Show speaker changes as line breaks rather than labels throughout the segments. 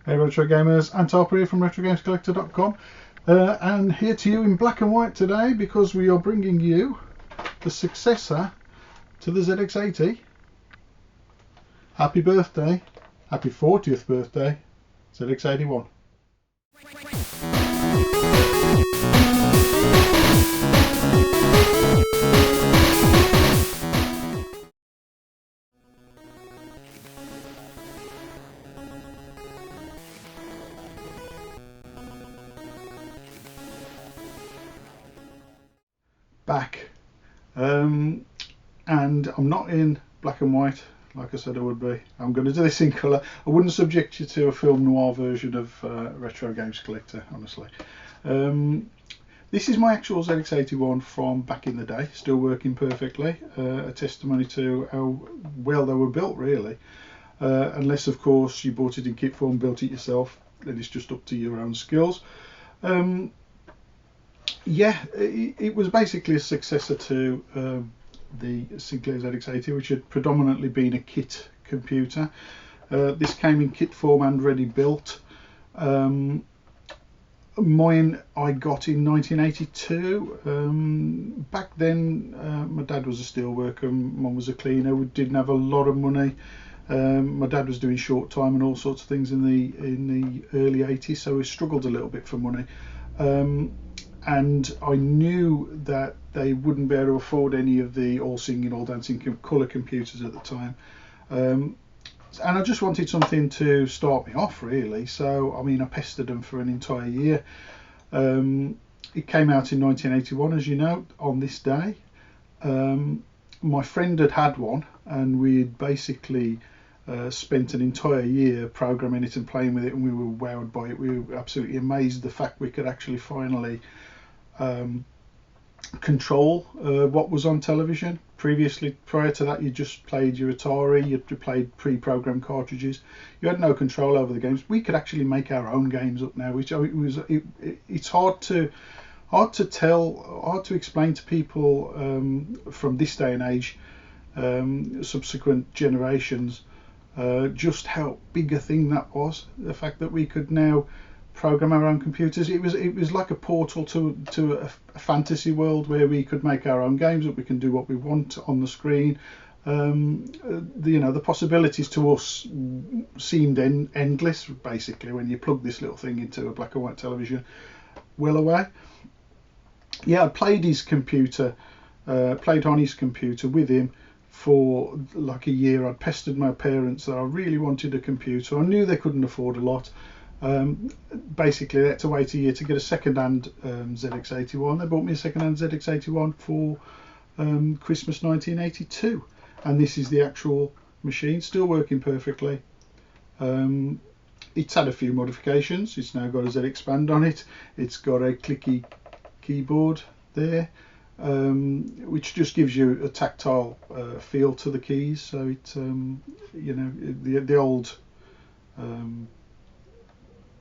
Hey Retro Gamers, Antarpa here from RetroGamesCollector.com and here to you in black and white today because we are bringing you the successor to the ZX80. Happy birthday, happy 40th birthday, ZX81. Back and I'm not in black and white like I said I would be. I'm going to do this in colour. I wouldn't subject you to a film noir version of Retro Games Collector, honestly. This is my actual ZX81 from back in the day, still working perfectly, a testimony to how well they were built really, unless of course you bought it in kit form, built it yourself, then it's just up to your own skills. Yeah, it was basically a successor to the Sinclair ZX80, which had predominantly been a kit computer. This came in kit form and ready built. Mine I got in 1982. Back then my dad was a steel worker, mum was a cleaner. We didn't have a lot of money. My dad was doing short time and all sorts of things in the early 80s, so we struggled a little bit for money. And I knew that they wouldn't be able to afford any of the all singing, all dancing colour computers at the time. And I just wanted something to start me off really. So, I mean, I pestered them for an entire year. It came out in 1981, as you know, on this day. My friend had one and we'd basically spent an entire year programming it and playing with it, and we were wowed by it. We were absolutely amazed at the fact we could actually finally control what was on television. Prior to that, you just played your Atari, you played pre-programmed cartridges, you had no control over the games. We could actually make our own games up now, which it's hard to explain to people from this day and age, subsequent generations, just how big a thing that was. The fact that we could now program our own computers, it was like a portal to a fantasy world where we could make our own games, that we can do what we want on the screen. The possibilities to us seemed endless basically when you plug this little thing into a black and white television. Well away. Yeah, I played his computer, played on his computer with him for like a year. I'd pestered my parents that I really wanted a computer. I knew they couldn't afford a lot. Basically they had to wait a year to get a second-hand ZX81. They bought me a second-hand ZX81 for Christmas 1982, and this is the actual machine, still working perfectly. It's had a few modifications. It's now got a ZXpand on it. It's got a clicky keyboard there, which just gives you a tactile feel to the keys. So it's the old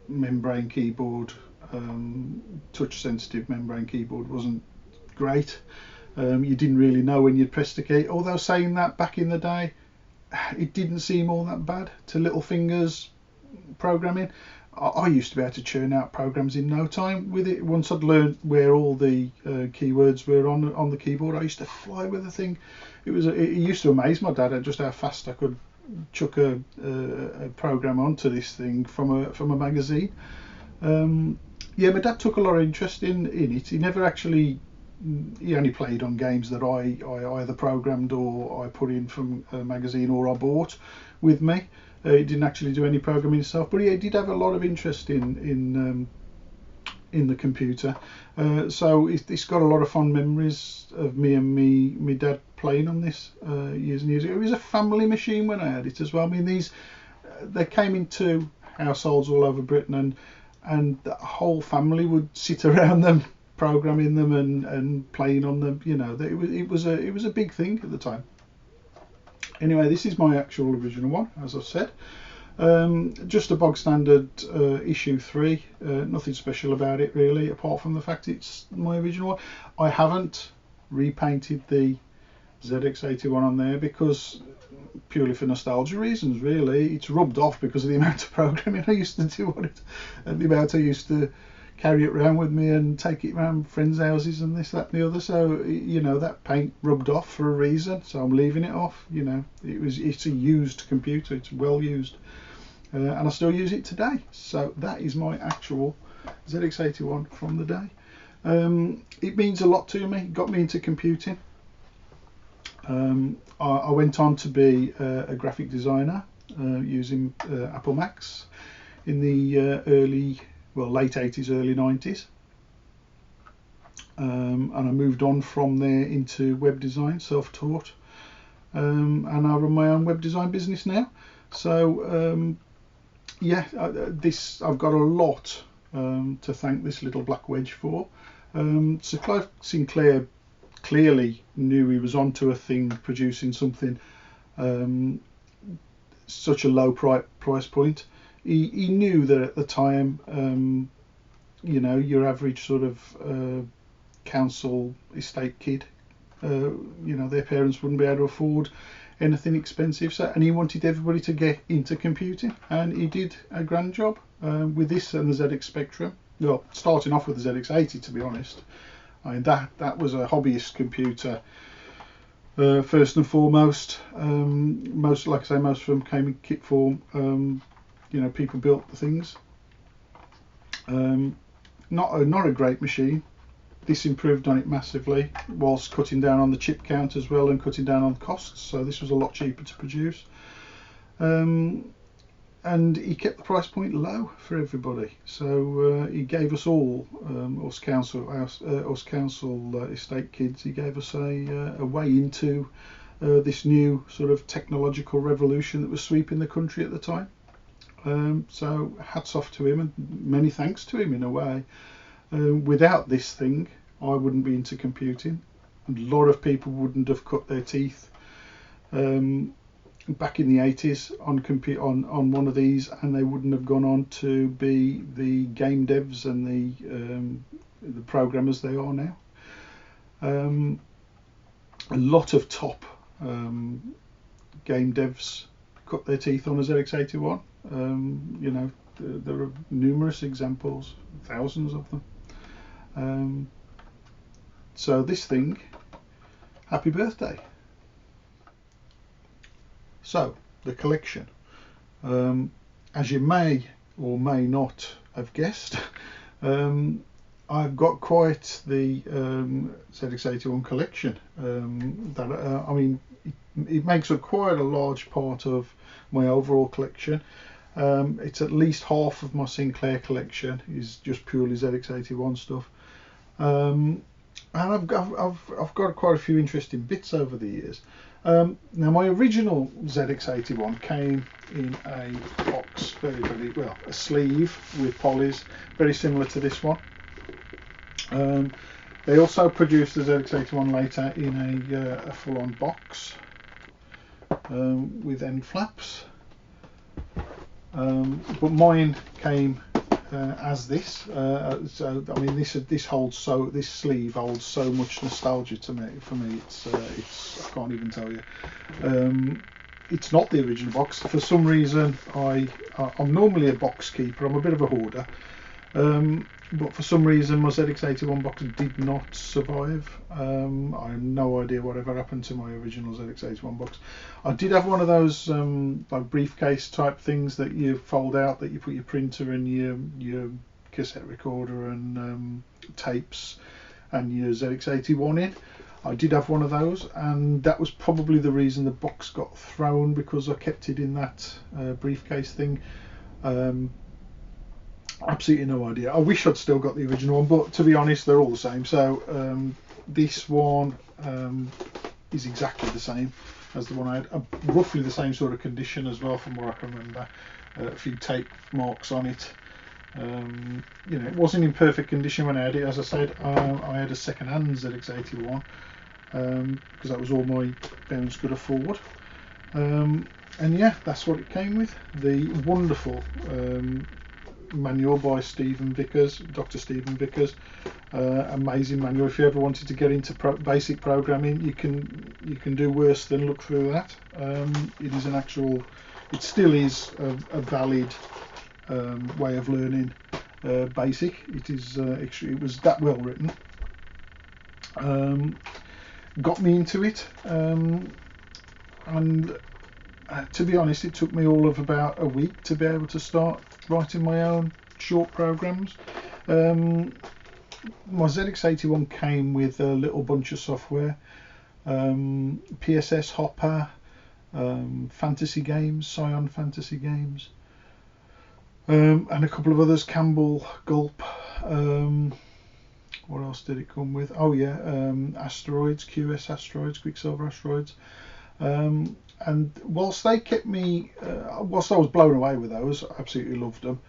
membrane keyboard, touch sensitive membrane keyboard wasn't great. You didn't really know when you'd press the key, although saying that, back in the day it didn't seem all that bad to little fingers programming. I used to be able to churn out programs in no time with it. Once I'd learned where all the keywords were on the keyboard, I used to fly with the thing. It used to amaze my dad at just how fast I could chuck a program onto this thing from a magazine. Yeah, my dad took a lot of interest in it. He only played on games that I either programmed or I put in from a magazine or I bought with me. He didn't actually do any programming himself, but he did have a lot of interest in the computer. So it's got a lot of fond memories of me and me dad playing on this years and years ago. It was a family machine when I had it as well. I mean, they came into households all over Britain, and the whole family would sit around them programming them and playing on them. You know, it was a big thing at the time. Anyway, this is my actual original one, as I've said. Just a bog standard issue 3, nothing special about it really, apart from the fact it's my original one. I haven't repainted the ZX81 on there because purely for nostalgia reasons, really. It's rubbed off because of the amount of programming I used to do on it, and the amount I used to carry it around with me and take it around friends' houses and this, that, and the other. So, you know, that paint rubbed off for a reason. So I'm leaving it off. You know, it's a used computer. It's well used, and I still use it today. So that is my actual ZX81 from the day. It means a lot to me. It got me into computing. I went on to be a graphic designer using Apple Macs in the late 80s, early 90s. And I moved on from there into web design, self-taught. And I run my own web design business now. So, yeah, I've got a lot to thank this little black wedge for. So Clive Sinclair clearly knew he was onto a thing, producing something such a low price point. He knew that at the time, you know, your average sort of council estate kid, you know, their parents wouldn't be able to afford anything expensive. So, and he wanted everybody to get into computing, and he did a grand job with this and the ZX Spectrum. Well, starting off with the ZX80, to be honest. I mean, that was a hobbyist computer first and foremost. Most, like I say, most of them came in kit form. You know, people built the things. Not a great machine. This improved on it massively, whilst cutting down on the chip count as well and cutting down on costs. So this was a lot cheaper to produce. And he kept the price point low for everybody. So he gave us all, us council estate kids, he gave us a way into this new sort of technological revolution that was sweeping the country at the time. So hats off to him, and many thanks to him in a way. Without this thing, I wouldn't be into computing. A lot of people wouldn't have cut their teeth back in the 80s on one of these, and they wouldn't have gone on to be the game devs and the programmers they are now. A lot of top game devs cut their teeth on a ZX81. You know, there are numerous examples, thousands of them. So this thing, happy birthday. So the collection, as you may or may not have guessed, I've got quite the Zx81 collection. I mean, it makes up quite a large part of my overall collection. It's at least half of my Sinclair collection is just purely ZX81 stuff. And I've got quite a few interesting bits over the years. Now my original ZX81 came in a box, very well, a sleeve with polys, very similar to this one. They also produced the ZX81 later in a full-on box with end flaps, but mine came as this. So I mean, this holds this sleeve holds so much nostalgia to me. For me, it's I can't even tell you. It's not the original box. For some reason, I'm normally a box keeper. I'm a bit of a hoarder. But for some reason my ZX81 box did not survive. I have no idea whatever happened to my original ZX81 box. I did have one of those like briefcase type things that you fold out, that you put your printer and your cassette recorder and tapes and your ZX81 in. I did have one of those, and that was probably the reason the box got thrown, because I kept it in that briefcase thing. Absolutely no idea. I wish I'd still got the original one, but to be honest, they're all the same. So this one is exactly the same as the one I had. Roughly the same sort of condition as well, from what I can remember. A few tape marks on it. You know, it wasn't in perfect condition when I had it. As I said, I had a second-hand ZX81 because that was all my parents could afford. And yeah, that's what it came with. The wonderful manual by Dr. Stephen Vickers. Amazing manual. If you ever wanted to get into basic programming, you can do worse than look through that. It is an actual, it still is a valid way of learning basic. It is it was that well written. Got me into it, and to be honest, it took me all of about a week to be able to start writing my own short programs. My ZX81 came with a little bunch of software, PSS Hopper, fantasy games, Scion fantasy games, and a couple of others, Campbell, Gulp. What else did it come with? Oh yeah, Asteroids, QS Asteroids, Quicksilver Asteroids. And whilst they kept me, whilst I was blown away with those, I absolutely loved them.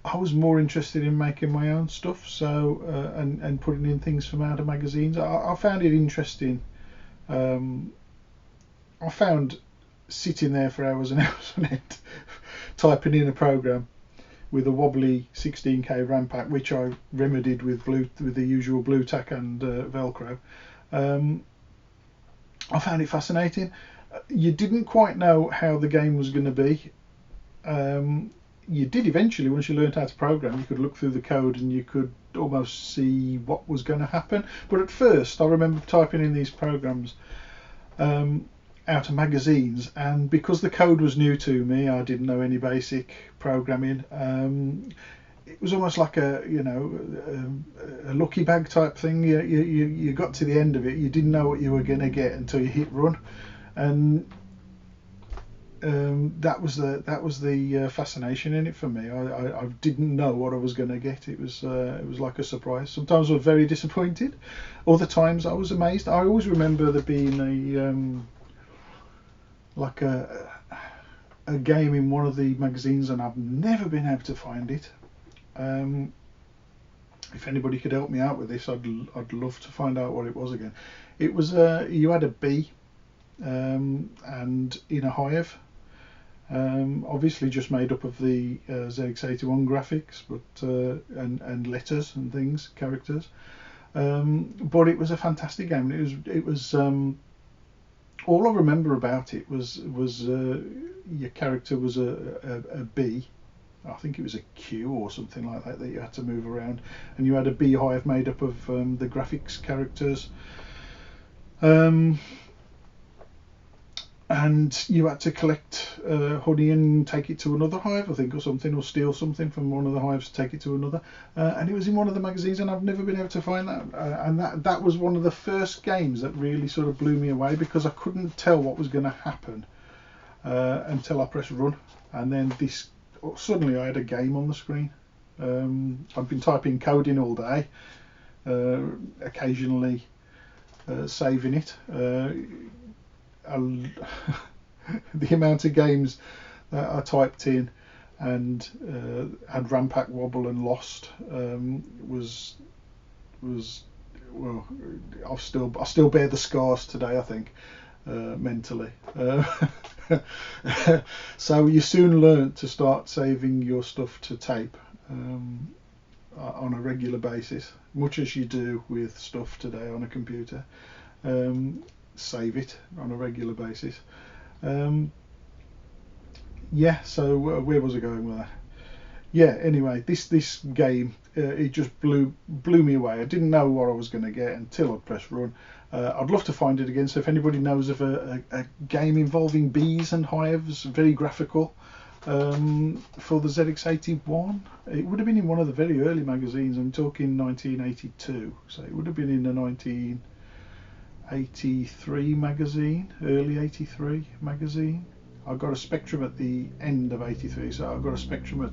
I was more interested in making my own stuff, so and putting in things from out of magazines. I found it interesting. I found sitting there for hours and hours on end, typing in a program with a wobbly 16K RAM pack, which I remedied with the usual blue tack and Velcro. I found it fascinating. You didn't quite know how the game was going to be. You did eventually, once you learned how to program, you could look through the code and you could almost see what was going to happen. But at first, I remember typing in these programs out of magazines, and because the code was new to me, I didn't know any basic programming. It was almost like a lucky bag type thing. You got to the end of it, you didn't know what you were going to get until you hit run, and that was the fascination in it for me. I didn't know what I was going to get. It was like a surprise. Sometimes I was very disappointed. Other times I was amazed. I always remember there being a game in one of the magazines, and I've never been able to find it. If anybody could help me out with this, I'd love to find out what it was again. It was you had a bee, and in a hive, obviously just made up of the ZX81 graphics, but and letters and things, characters. But it was a fantastic game. It was all I remember about it was your character was a bee. I think it was a queue or something like that you had to move around, and you had a beehive made up of the graphics characters, and you had to collect honey and take it to another hive, I think, or something, or steal something from one of the hives to take it to another. And it was in one of the magazines, and I've never been able to find that. And that was one of the first games that really sort of blew me away, because I couldn't tell what was going to happen until I pressed run, and then suddenly I had a game on the screen. I've been typing code in all day, occasionally saving it. The amount of games that I typed in and had RAM pack wobble and lost was well, I still bear the scars today, I think, mentally. So you soon learn to start saving your stuff to tape on a regular basis, much as you do with stuff today on a computer. Save it on a regular basis. Yeah, so where was I going with that? Yeah, anyway, this game, it just blew me away. I didn't know what I was going to get until I pressed run. I'd love to find it again, so if anybody knows of a game involving bees and hives, very graphical, for the ZX81, it would have been in one of the very early magazines. I'm talking 1982, so it would have been in the 1983 magazine, early 83 magazine. I got a Spectrum at the end of 83, so I got a Spectrum at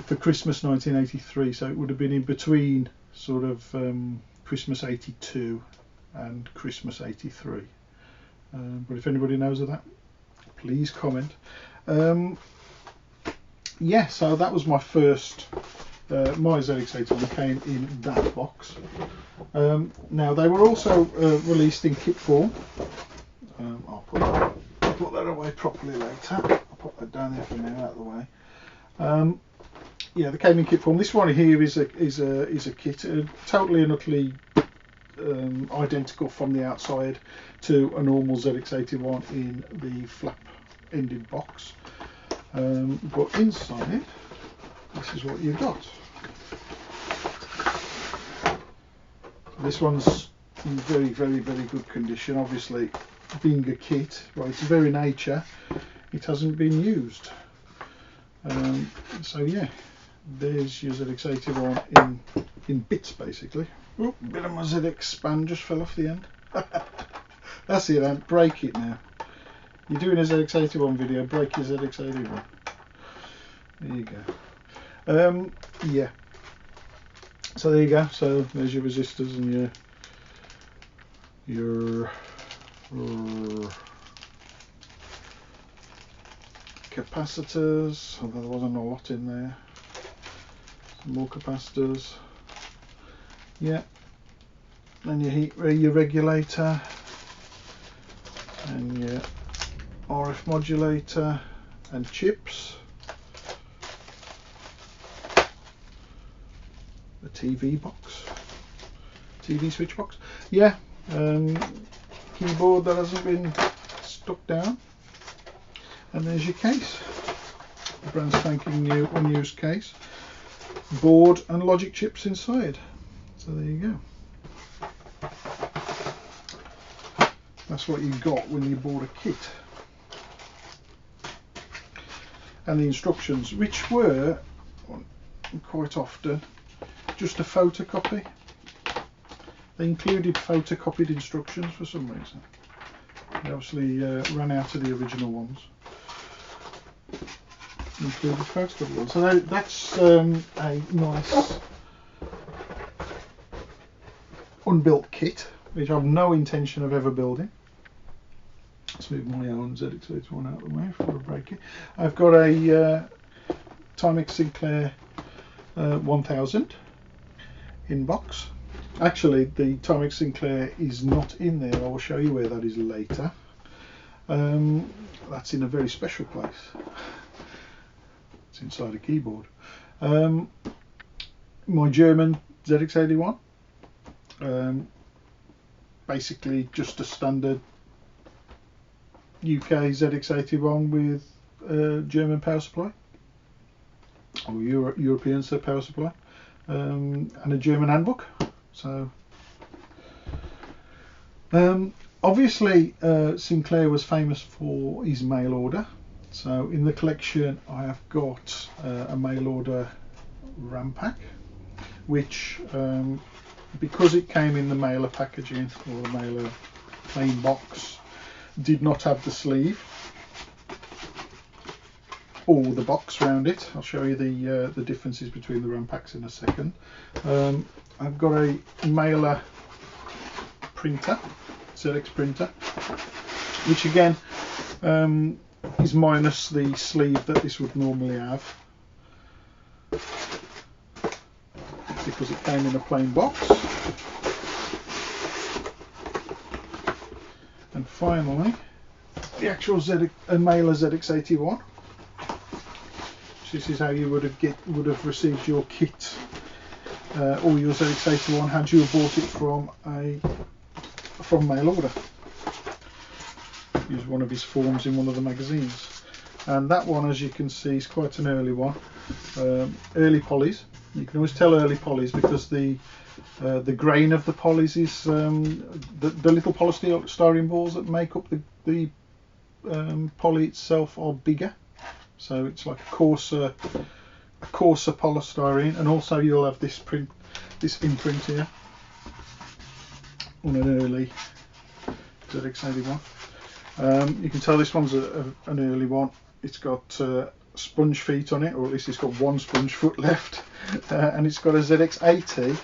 for Christmas 1983, so it would have been in between sort of Christmas 82 and Christmas 83. But if anybody knows of that, please comment. Yeah, so that was my first. My ZX81 came in that box. Now they were also released in kit form. I'll put that away properly later. I'll put that down there for now, out of the way. Yeah, they came in kit form. This one here is a kit, totally and utterly identical from the outside to a normal ZX81 in the flap-ended box. But inside, this is what you've got. This one's in very, very, very good condition. Obviously, being a kit, by its very nature, it hasn't been used. So yeah, there's your ZX81 in bits, basically. Oh, a bit of my ZX span just fell off the end. That's it, Ant. Break it now. You're doing a ZX81 video, break your ZX81. There you go. Yeah. So there you go. So there's your resistors and your capacitors. Although there wasn't a lot in there. Some more capacitors. Yeah. And your regulator and your RF modulator and chips. The TV box, TV switch box. Yeah, keyboard that hasn't been stuck down. And there's your case, the brand spanking new unused case. Board and logic chips inside. So there you go. That's what you got when you bought a kit. And the instructions, which were quite often just a photocopy. They included photocopied instructions for some reason. They obviously ran out of the original ones. Included photocopied ones. So that's a nice unbuilt kit, which I have no intention of ever building. Let's move my own ZX81 out of the way before I break it. I've got a Timex Sinclair 1000 in box. Actually, the Timex Sinclair is not in there. I will show you where that is later. That's in a very special place. It's inside a keyboard. My German ZX81. Basically just a standard UK ZX81 with German power supply, or European power supply, and a German handbook. So obviously Sinclair was famous for his mail order. So in the collection I have got a mail order RAM pack, which because it came in the mailer packaging, or the mailer plain box, did not have the sleeve or the box around it. I'll show you the differences between the RAM packs in a second. I've got a mailer printer, ZX printer, which again is minus the sleeve that this would normally have, because it came in a plain box. And finally, the actual mailer ZX81. This is how you would have received your kit or your ZX81 had you bought it from mail order. Use one of his forms in one of the magazines, and that one, as you can see, is quite an early one. Early polys. You can always tell early polys because the grain of the polys is the little polystyrene balls that make up the poly itself are bigger, so it's like a coarser polystyrene. And also you'll have this imprint here on an early ZX81. You can tell this one's an early one. It's got sponge feet on it, or at least it's got one sponge foot left, and it's got a ZX80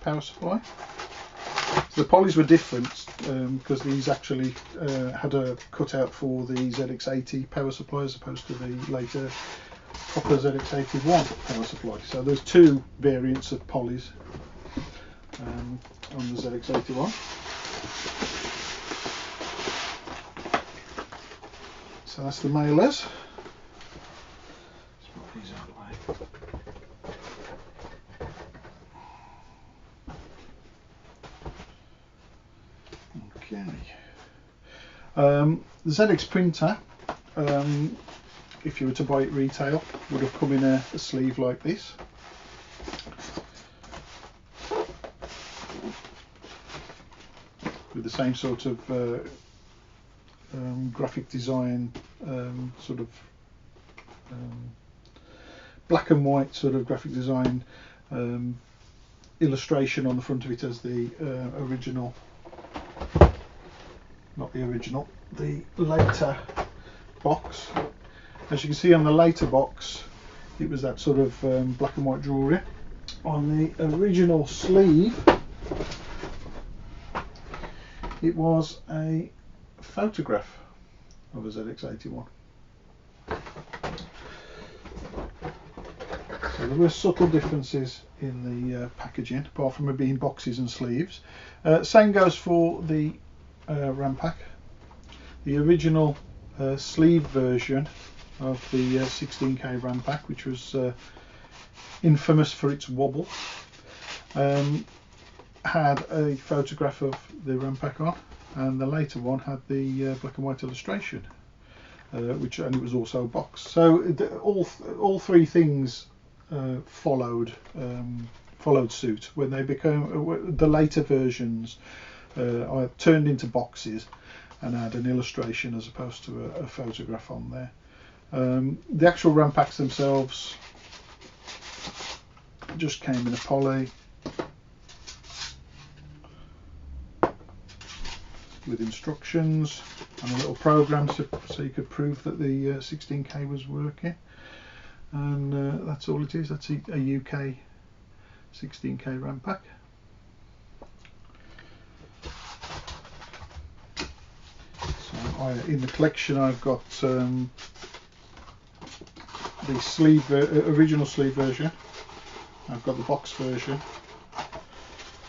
power supply. So the polys were different because these actually had a cutout for the ZX80 power supply as opposed to the later proper ZX81 power supply. So there's two variants of polys on the ZX81. So that's the mailers. The ZX printer, if you were to buy it retail, would have come in a sleeve like this. With the same sort of graphic design, sort of black and white sort of graphic design illustration on the front of it as the original, not the original, the later box. As you can see on the later box, it was that sort of black and white drawing. On the original sleeve, it was a photograph of a ZX81. So there were subtle differences in the packaging, apart from it being boxes and sleeves. Same goes for the RAM pack. The original sleeve version of the 16K RAM pack, which was infamous for its wobble, had a photograph of the RAM pack on, and the later one had the black and white illustration, and it was also a box. So all three things followed suit when they became the later versions. I turned into boxes and had an illustration as opposed to a photograph on there. The actual RAM packs themselves just came in a poly with instructions and a little program so you could prove that the 16K was working, and that's all it is. That's a UK 16K RAM pack. So in the collection I've got the sleeve, original sleeve version. I've got the box version.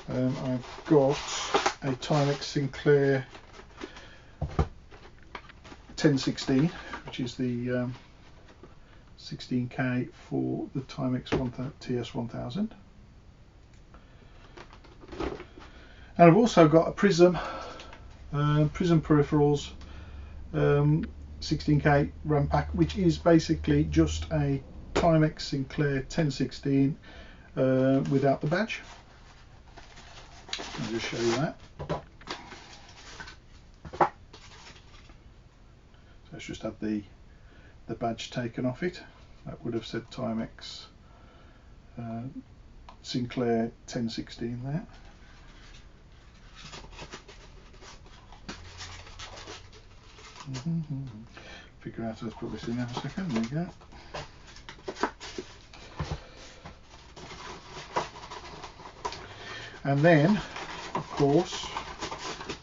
I've got a Timex Sinclair 1016, which is the 16K for the Timex TS1000. And I've also got a Prism peripherals 16K RAM pack, which is basically just a Timex Sinclair 1016 without the badge. I'll just show you that. So it's just had the badge taken off it. That would have said Timex Sinclair 1016 there. Figure out how to put this in a second. There you go. And then, of course,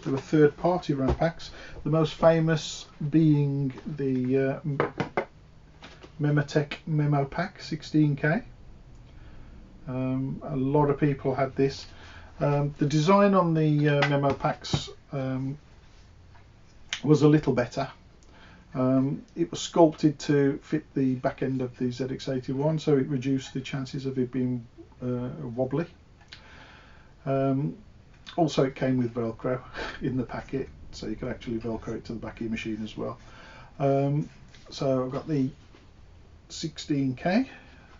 there were third-party RAM packs. The most famous being the Memtech Memo pack 16K. A lot of people had this. The design on the Memo packs was a little better. It was sculpted to fit the back end of the ZX81, so it reduced the chances of it being wobbly. Also, it came with Velcro in the packet, so you could actually Velcro it to the back of your machine as well. So I've got the 16K,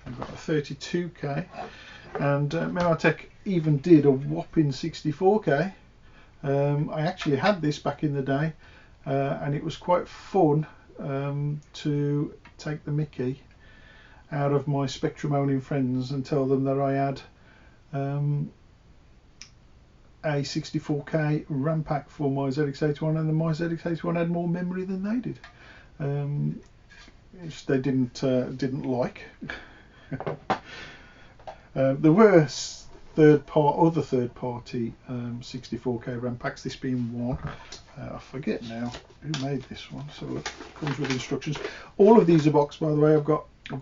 I've got a 32K, and Memtech even did a whopping 64K. I actually had this back in the day, and it was quite fun to take the mickey out of my Spectrum owning friends and tell them that I had a 64K RAM pack for my ZX81, and then my ZX81 had more memory than they did, which they didn't like. There were other third-party 64K RAM packs, this being one. I forget now who made this one, so it comes with instructions. All of these are boxed, by the way. I've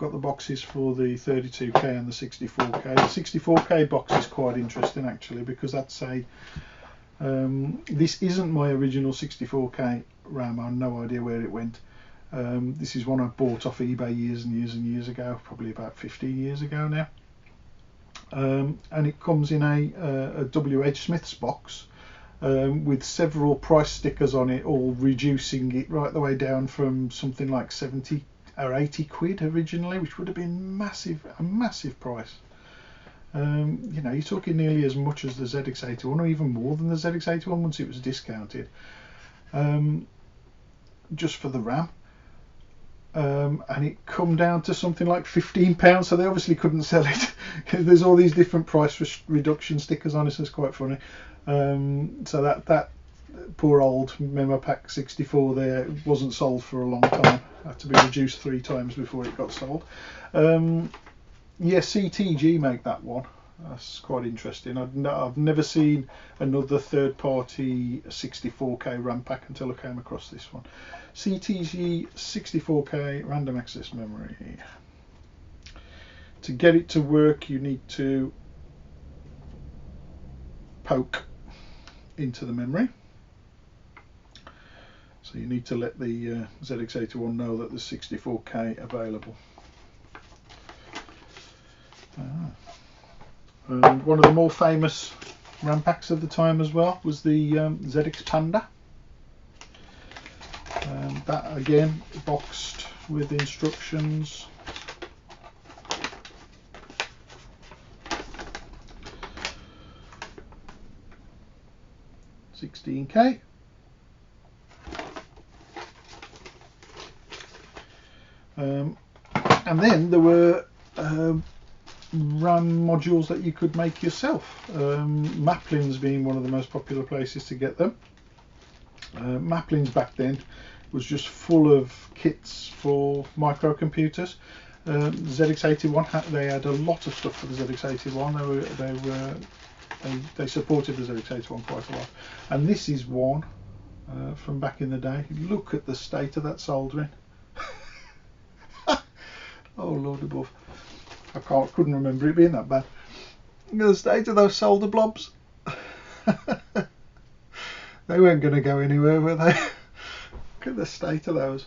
got the boxes for the 32K and the 64K. The 64K box is quite interesting actually, because that's a this isn't my original 64K RAM. I have no idea where it went. This is one I bought off eBay years and years and years ago, probably about 15 years ago now. And it comes in a W.H. Smith's box, with several price stickers on it, all reducing it right the way down from something like 70 or 80 quid originally, which would have been a massive price. You know, you're talking nearly as much as the ZX81, or even more than the ZX81 once it was discounted, just for the RAM. And it come down to something like £15, so they obviously couldn't sell it. There's all these different price reduction stickers on it, so it's quite funny. So that poor old Memo Pack 64 there wasn't sold for a long time. Had to be reduced 3 times before it got sold. Yeah, CTG make that one. That's quite interesting. I've never seen another third-party 64K RAM pack until I came across this one. CTG 64K random access memory. To get it to work, you need to poke into the memory. So you need to let the ZX81 know that there's 64K available. One of the more famous RAM packs of the time as well was the ZX Panda. That again boxed with instructions. £16K. And then there were RAM modules that you could make yourself. Maplin's being one of the most popular places to get them. Maplin's back then was just full of kits for microcomputers. ZX81 they had a lot of stuff for the ZX81. They supported the ZX81 quite a lot, and this is one from back in the day. Look at the state of that soldering. Oh Lord above, I couldn't remember it being that bad. Look at the state of those solder blobs. They weren't going to go anywhere, were they? Look at the state of those.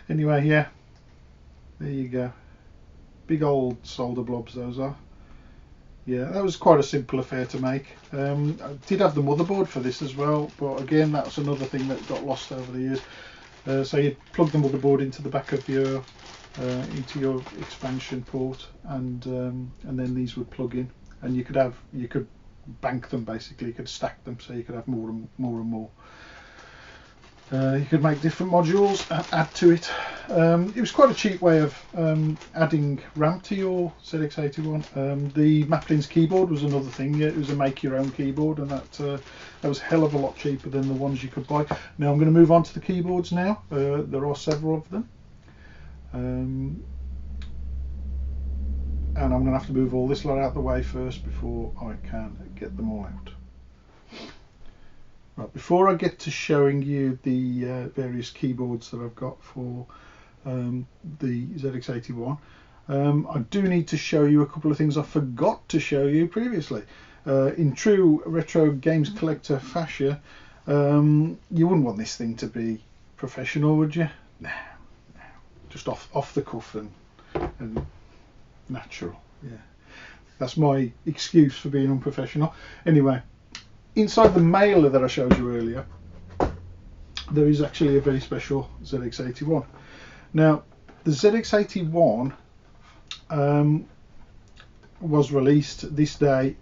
Anyway, yeah, there you go. Big old solder blobs those are. Yeah, that was quite a simple affair to make. I did have the motherboard for this as well, but again, that's another thing that got lost over the years. So you plug the motherboard into the back of your expansion port, and then these would plug in, and you could bank them basically. You could stack them, so you could have more and more. You could make different modules and add to it. It was quite a cheap way of adding RAM to your ZX81. The Maplin's keyboard was another thing. Yeah, it was a make your own keyboard, and that was a hell of a lot cheaper than the ones you could buy. Now I'm going to move on to the keyboards now. There are several of them. And I'm going to have to move all this lot out of the way first before I can get them all out. Right, before I get to showing you the various keyboards that I've got for the ZX81, I do need to show you a couple of things I forgot to show you previously. In true retro games collector fashion, you wouldn't want this thing to be professional, would you? No. Just off the cuff and natural. Yeah, that's my excuse for being unprofessional. Anyway, inside the mailer that I showed you earlier, there is actually a very special ZX81. Now, the ZX81 was released this day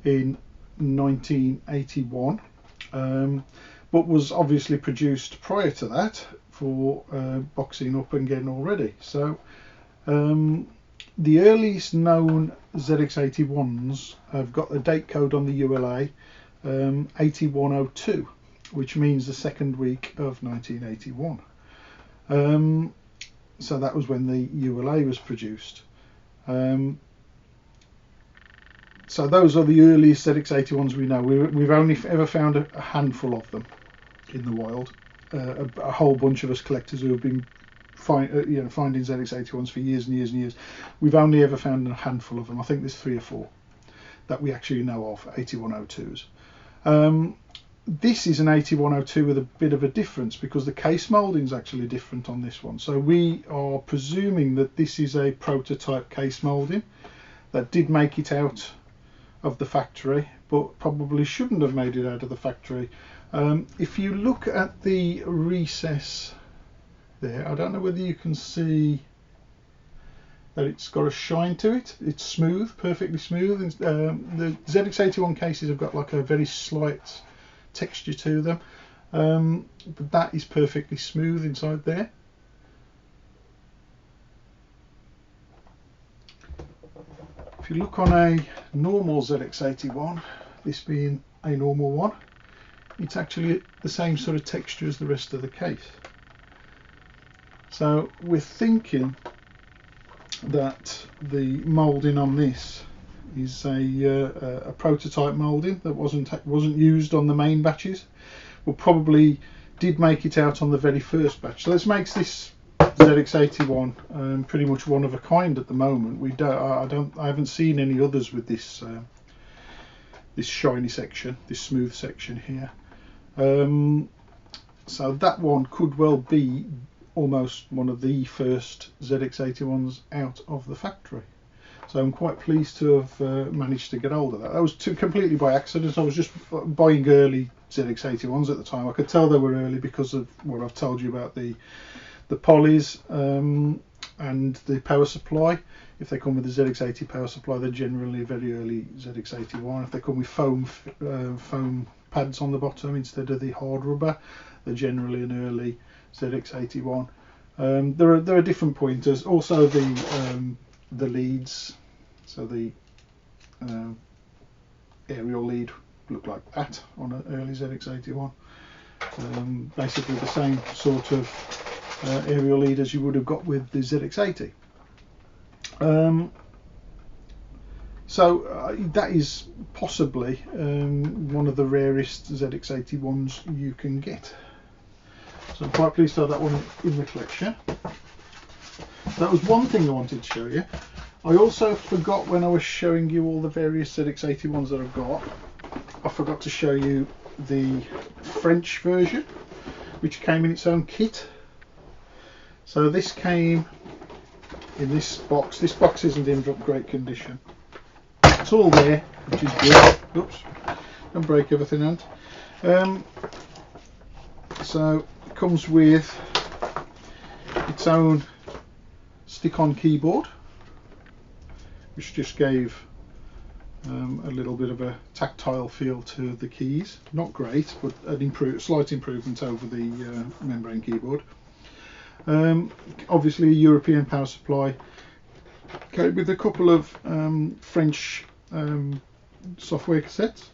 in 1981, but was obviously produced prior to that for boxing up and getting all ready. So the earliest known ZX81s have got the date code on the ULA 8102, which means the second week of 1981. So that was when the ULA was produced. So those are the earliest ZX81s we know. We've only ever found a handful of them in the wild. A whole bunch of us collectors who have been finding ZX81s for years and years and years. We've only ever found a handful of them. I think there's 3 or 4 that we actually know of, 8102s. This is an 8102 with a bit of a difference because the case moulding is actually different on this one. So we are presuming that this is a prototype case moulding that did make it out of the factory, but probably shouldn't have made it out of the factory. If you look at the recess there, I don't know whether you can see that it's got a shine to it. It's smooth, perfectly smooth. The ZX81 cases have got like a very slight texture to them, but that is perfectly smooth inside there. If you look on a normal ZX81, this being a normal one, it's actually the same sort of texture as the rest of the case. So we're thinking that the moulding on this is a prototype moulding that wasn't used on the main batches, but probably did make it out on the very first batch. So this makes this ZX81 pretty much one of a kind at the moment. I haven't seen any others with this this shiny section, this smooth section here. So that one could well be almost one of the first ZX81s out of the factory. So I'm quite pleased to have managed to get hold of that. That was completely by accident. I was just buying early ZX81s at the time. I could tell they were early because of what I've told you about the polys and the power supply. If they come with the ZX80 power supply, they're generally a very early ZX81. If they come with foam pads on the bottom instead of the hard rubber, they're generally an early ZX81. There are different pointers. Also the leads, so the aerial lead look like that on an early ZX81. Basically the same sort of aerial lead as you would have got with the ZX80. So that is possibly one of the rarest ZX81s you can get. So I'm quite pleased to have that one in the collection. That was one thing I wanted to show you. I also forgot, when I was showing you all the various ZX81s that I've got, I forgot to show you the French version, which came in its own kit. So this came in this box. This box isn't in great condition. It's all there, which is good. Oops, don't break everything out. So it comes with its own stick-on keyboard, which just gave a little bit of a tactile feel to the keys. Not great, but an slight improvement over the membrane keyboard. Obviously a European power supply, came with a couple of French software cassettes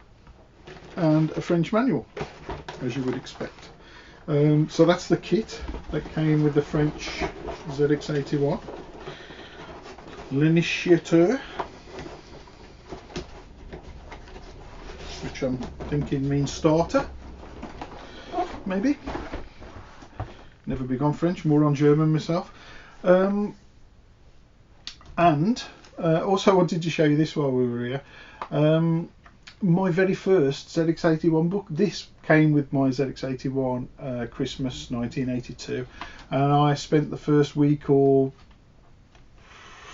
and a French manual, as you would expect. So that's the kit that came with the French ZX81. L'initiateur, which I'm thinking means starter, maybe. Never big on French, more on German myself. And also wanted to show you this while we were here. My very first ZX81 book. This came with my ZX81 Christmas 1982, and I spent the first week or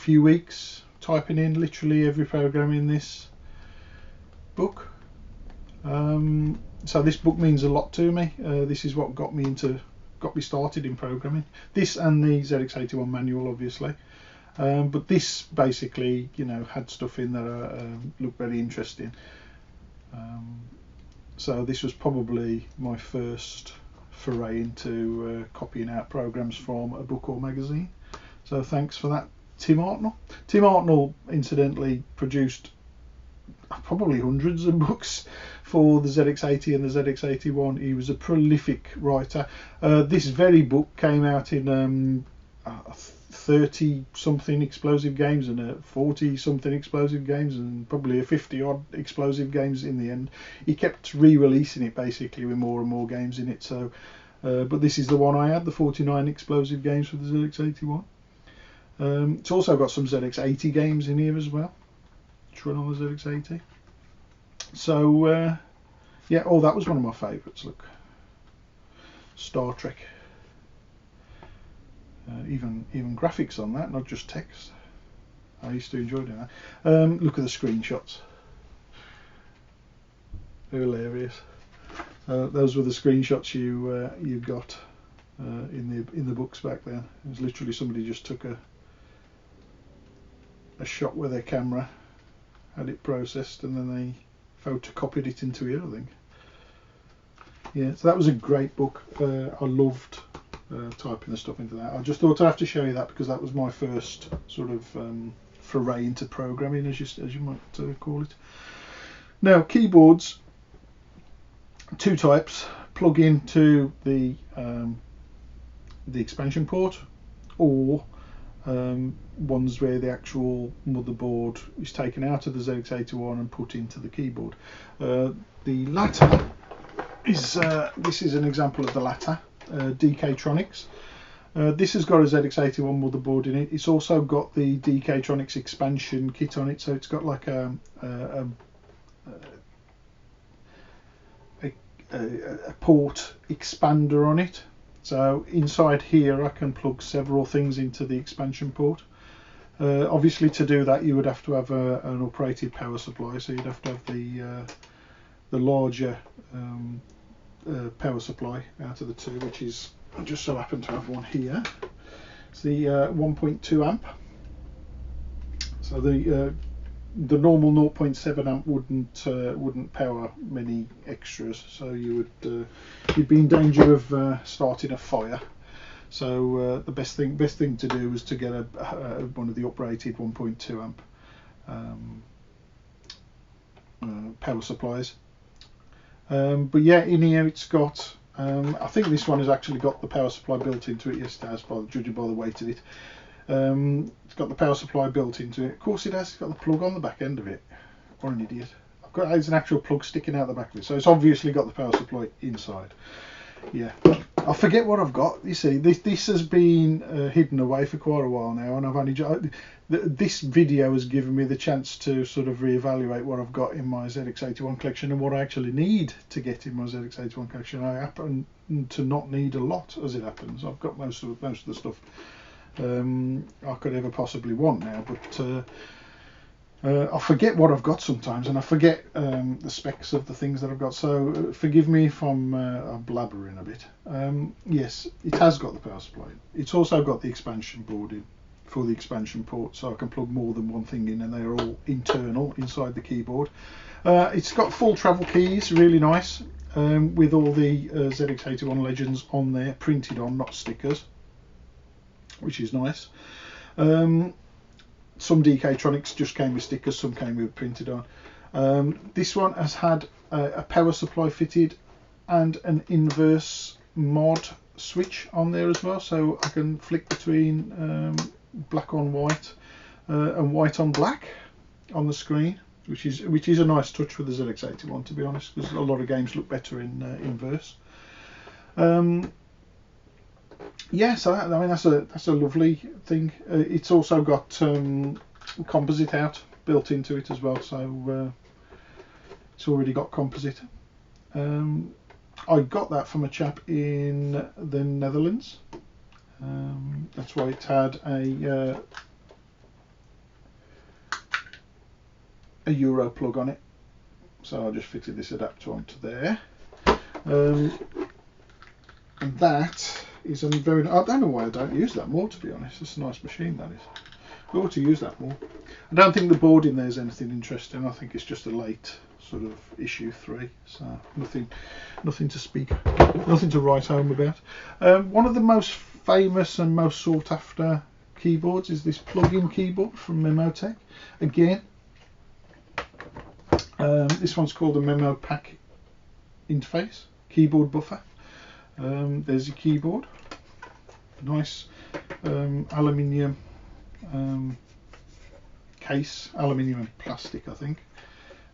few weeks typing in literally every program in this book. So this book means a lot to me. This is what got me started in programming. This and the ZX81 manual, obviously. But this basically, had stuff in that looked very interesting. So this was probably my first foray into copying out programs from a book or magazine. So thanks for that, Tim Hartnell. Tim Hartnell, incidentally, produced probably hundreds of books for the ZX80 and the ZX81. He was a prolific writer. This very book came out in 30 something explosive games and 40 something explosive games and probably a 50 odd explosive games in the end. He kept re-releasing it basically with more and more games in it. So but this is the one I had, the 49 explosive games for the ZX81. It's also got some ZX80 games in here as well, which run on the ZX80. So yeah, that was one of my favourites. Look, Star Trek. Even graphics on that, not just text. I used to enjoy doing that. Look at the screenshots. hilarious. Those were the screenshots you got in the books back then. It was literally somebody just took a shot with their camera, had it processed, and then they photocopied it into it, I think. Yeah, so that was a great book. I loved typing the stuff into that. I just thought I'd have to show you that because that was my first sort of foray into programming, as you might call it. Now, keyboards, two types: plug into the expansion port, or ones where the actual motherboard is taken out of the ZX81 and put into the keyboard. The latter is this is an example of the latter, DK-Tronics. This has got a ZX81 motherboard in it. It's also got the DK-Tronics expansion kit on it, so it's got like a port expander on it. So inside here I can plug several things into the expansion port. Obviously, to do that you would have to have an operated power supply, so you'd have to have the larger power supply out of the two, which is, I just so happen to have one here. It's the 1.2 amp. So the normal 0.7 amp wouldn't power many extras, so you'd be in danger of starting a fire. So the best thing to do is to get one of the operated 1.2 amp power supplies. But yeah, in here it's got, I think this one has actually got the power supply built into it. Yes, it has, judging by the weight of it. It's got the power supply built into it. Of course it has. It's got the plug on the back end of it. What an idiot. There's an actual plug sticking out the back of it, so it's obviously got the power supply inside. Yeah, I forget what I've got. You see, this has been hidden away for quite a while now, and I've only this video has given me the chance to sort of reevaluate what I've got in my ZX81 collection and what I actually need to get in my ZX81 collection. I happen to not need a lot, as it happens. I've got most of the stuff I could ever possibly want now, but I forget what I've got sometimes, and I forget the specs of the things that I've got, so forgive me if I'm blabbering a bit. Yes, it has got the power supply. It's also got the expansion board in for the expansion port, so I can plug more than one thing in, and they're all internal inside the keyboard. It's got full travel keys, really nice, with all the ZX81 legends on there, printed on, not stickers, which is nice. Some DK-Tronics just came with stickers, some came with printed on. This one has had a power supply fitted and an inverse mod switch on there as well, so I can flick between black on white and white on black on the screen, which is a nice touch with the ZX81, to be honest, because a lot of games look better in inverse. Yeah, so I mean that's a lovely thing. It's also got composite out built into it as well, so it's already got composite. I got that from a chap in the Netherlands. That's why it had a Euro plug on it, so I just fitted this adapter onto there. And that is a very, I don't know why I don't use that more, to be honest. It's a nice machine, that is. I ought to use that more. I don't think the board in there is anything interesting. I think it's just a late sort of issue 3, so nothing to speak, nothing to write home about. One of the most famous and most sought after keyboards is this plug-in keyboard from Memtech. Again, this one's called a Memo pack interface keyboard buffer. There's your keyboard, nice aluminium case, aluminium and plastic, I think.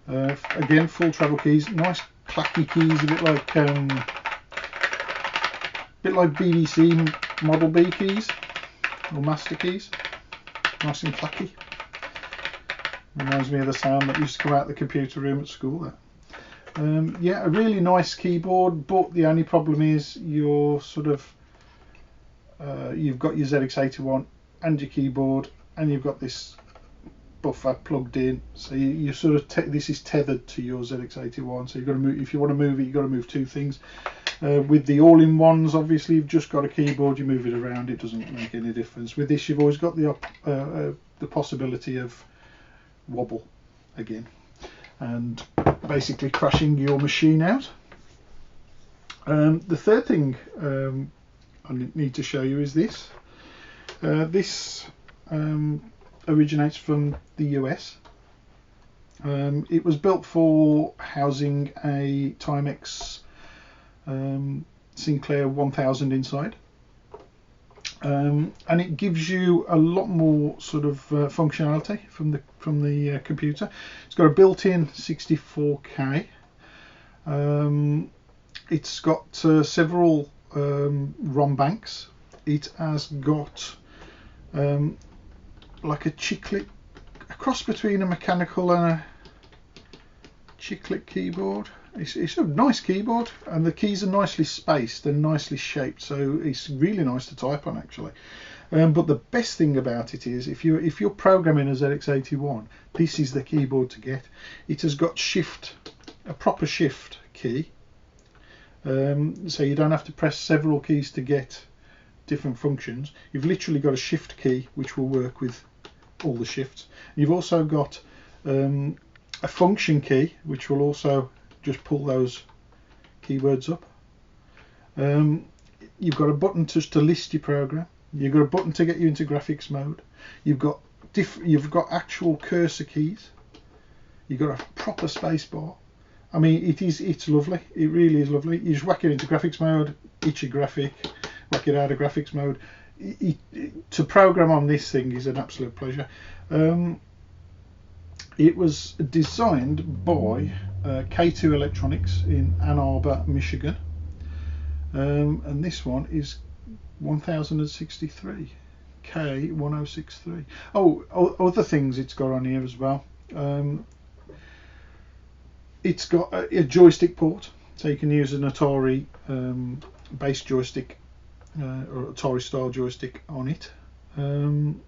Again, full travel keys, nice clacky keys, a bit like BBC Model B keys or master keys, nice and clacky. Reminds me of the sound that used to come out the computer room at school there. Yeah, a really nice keyboard, but the only problem is you're sort of you've got your ZX81 and your keyboard, and you've got this buffer plugged in, so you sort of this is tethered to your ZX81. So you've got to move, if you want to move it, you've got to move two things. With the all-in-ones, obviously you've just got a keyboard, you move it around, it doesn't make any difference. With this, you've always got the possibility of wobble again, and basically crashing your machine out. The third thing I need to show you is this. This originates from the US. It was built for housing a Timex Sinclair 1000 inside, and it gives you a lot more sort of functionality from the computer. It's got a built-in 64K. It's got several ROM banks. It has got like a chiclet, a cross between a mechanical and a chiclet keyboard. It's a nice keyboard, and the keys are nicely spaced and nicely shaped, so it's really nice to type on actually. But the best thing about it is if you're programming a ZX81, this is the keyboard to get. It has got a proper shift key, so you don't have to press several keys to get different functions. You've literally got a shift key which will work with all the shifts. You've also got a function key which will also just pull those keywords up. You've got a button to list your program. You've got a button to get you into graphics mode. You've got actual cursor keys. You've got a proper space bar. I mean, it's lovely. It really is lovely. You just whack it into graphics mode, itch your graphic, whack it out of graphics mode. To program on this thing is an absolute pleasure. It was designed by K2 Electronics in Ann Arbor, Michigan, and this one is 1063, K1063. Oh, other things it's got on here as well. It's got a joystick port, so you can use an Atari base joystick or Atari style joystick on it, and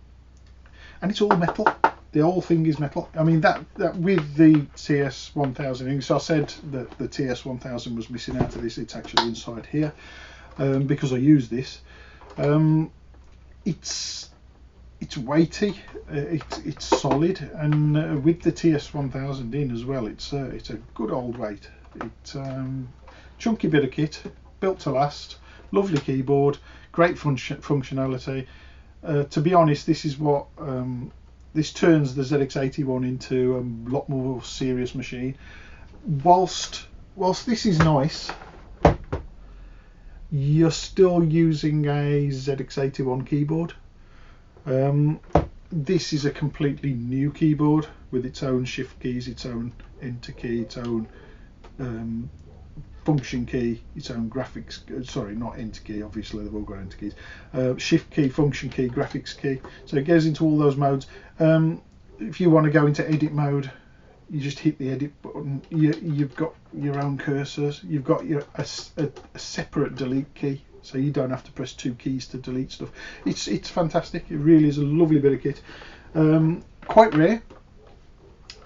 it's all metal. The whole thing is metal. I mean, that with the TS1000, so I said that the TS1000 was missing out of this. It's actually inside here because I use this. It's weighty, it's solid, and with the TS1000 in as well, it's a good old weight. It's chunky bit of kit, built to last, lovely keyboard, great functionality. To be honest, this is what this turns the ZX81 into a lot more serious machine. Whilst this is nice, you're still using a ZX81 keyboard. This is a completely new keyboard with its own shift keys, its own enter key, its own function key, its own graphics, sorry, not enter key, obviously they've all got enter keys, shift key, function key, graphics key, so it goes into all those modes. If you want to go into edit mode, you just hit the edit button. You've got your own cursors, you've got a separate delete key, so you don't have to press two keys to delete stuff. It's fantastic. It really is a lovely bit of kit. Quite rare.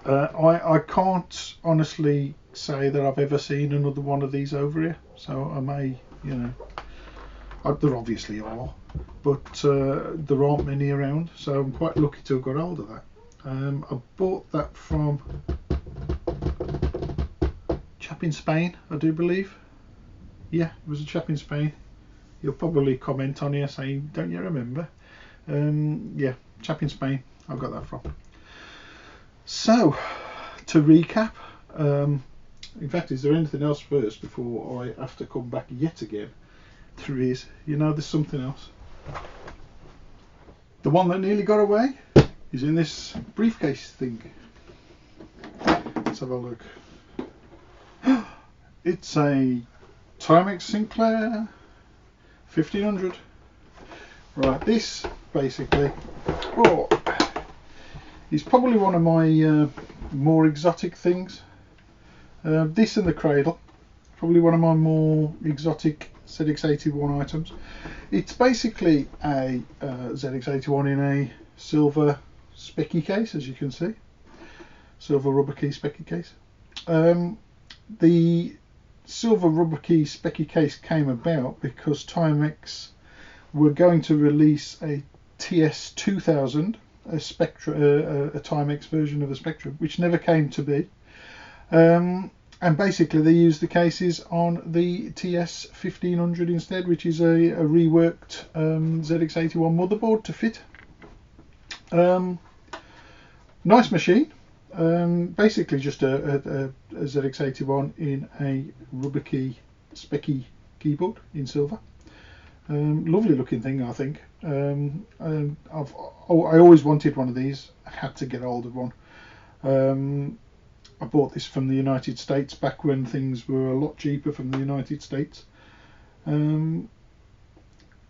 I can't honestly say that I've ever seen another one of these over here, so I may, there obviously are, but there aren't many around, so I'm quite lucky to have got hold of that. I bought that from a chap in Spain, I do believe. Yeah, it was a chap in Spain. He'll probably comment on here saying, don't you remember? Yeah, chap in Spain, I got that from. So, to recap, in fact, is there anything else first before I have to come back yet again? There is. There's something else. The one that nearly got away is in this briefcase thing. Let's have a look. It's a Timex Sinclair 1500. Right, this basically is probably one of my more exotic things. This and the cradle, probably one of my more exotic ZX81 items. It's basically a ZX81 in a silver specky case, as you can see, silver rubber key specky case. The silver rubber key specky case came about because Timex were going to release a TS2000, a Spectra, a Timex version of the Spectra, which never came to be. And basically they used the cases on the TS1500 instead, which is a reworked ZX81 motherboard to fit. Nice machine. Basically just a ZX81 in a rubber key specky keyboard in silver. Lovely looking thing, I think. I always wanted one of these. I had to get hold of one. I bought this from the United States back when things were a lot cheaper from the United States. Yeah,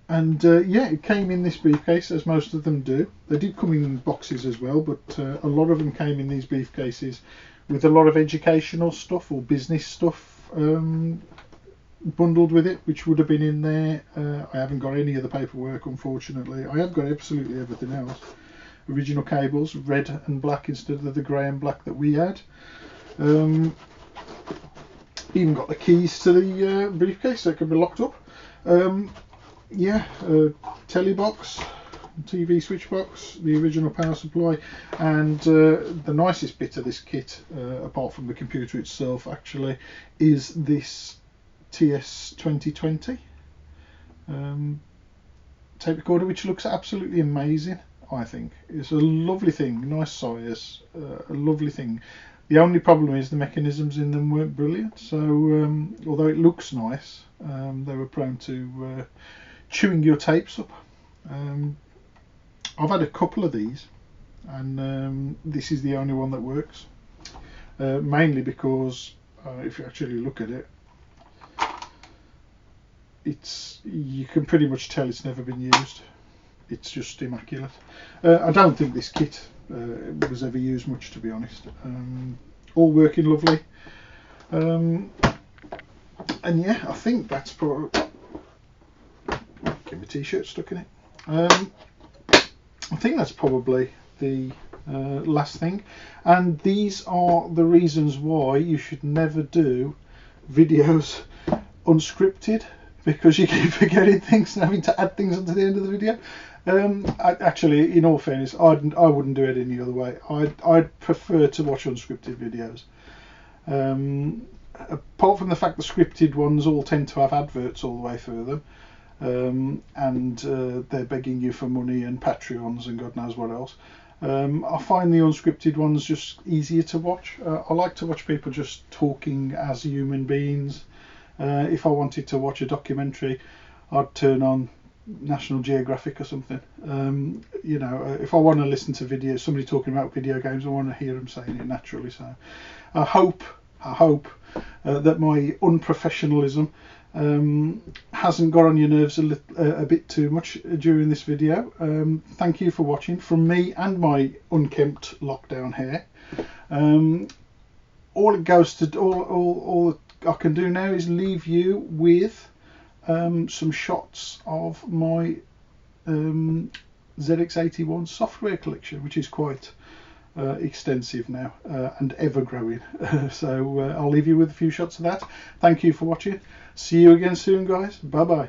it came in this briefcase, as most of them do. They did come in boxes as well, but a lot of them came in these briefcases with a lot of educational stuff or business stuff bundled with it, which would have been in there. I haven't got any of the paperwork, unfortunately. I have got absolutely everything else. Original cables, red and black instead of the grey and black that we had. Even got the keys to the briefcase so it can be locked up. Yeah, telly box, TV switch box, the original power supply, and the nicest bit of this kit, apart from the computer itself, actually, is this TS2020 tape recorder, which looks absolutely amazing. I think it's a lovely thing, nice size, a lovely thing. The only problem is the mechanisms in them weren't brilliant, so although it looks nice, they were prone to chewing your tapes up. I've had a couple of these, and this is the only one that works, mainly because if you actually look at it, you can pretty much tell it's never been used. It's just immaculate. I don't think this kit was ever used much, to be honest. All working lovely. And yeah, I think that's probably... Get my t-shirt stuck in it. I think that's probably the last thing. And these are the reasons why you should never do videos unscripted, because you keep forgetting things and having to add things onto the end of the video. Actually, in all fairness, I wouldn't do it any other way. I'd prefer to watch unscripted videos. Apart from the fact the scripted ones all tend to have adverts all the way through them, and they're begging you for money and Patreons and God knows what else. I find the unscripted ones just easier to watch. I like to watch people just talking as human beings. If I wanted to watch a documentary, I'd turn on National Geographic or something. You know, if I want to listen to videos, somebody talking about video games, I want to hear them saying it naturally. So I hope that my unprofessionalism hasn't got on your nerves a bit too much during this video. Thank you for watching from me and my unkempt lockdown hair. All it goes to all I can do now is leave you with some shots of my ZX81 software collection, which is quite extensive now and ever growing. So I'll leave you with a few shots of that. Thank you for watching. See you again soon, guys. Bye bye.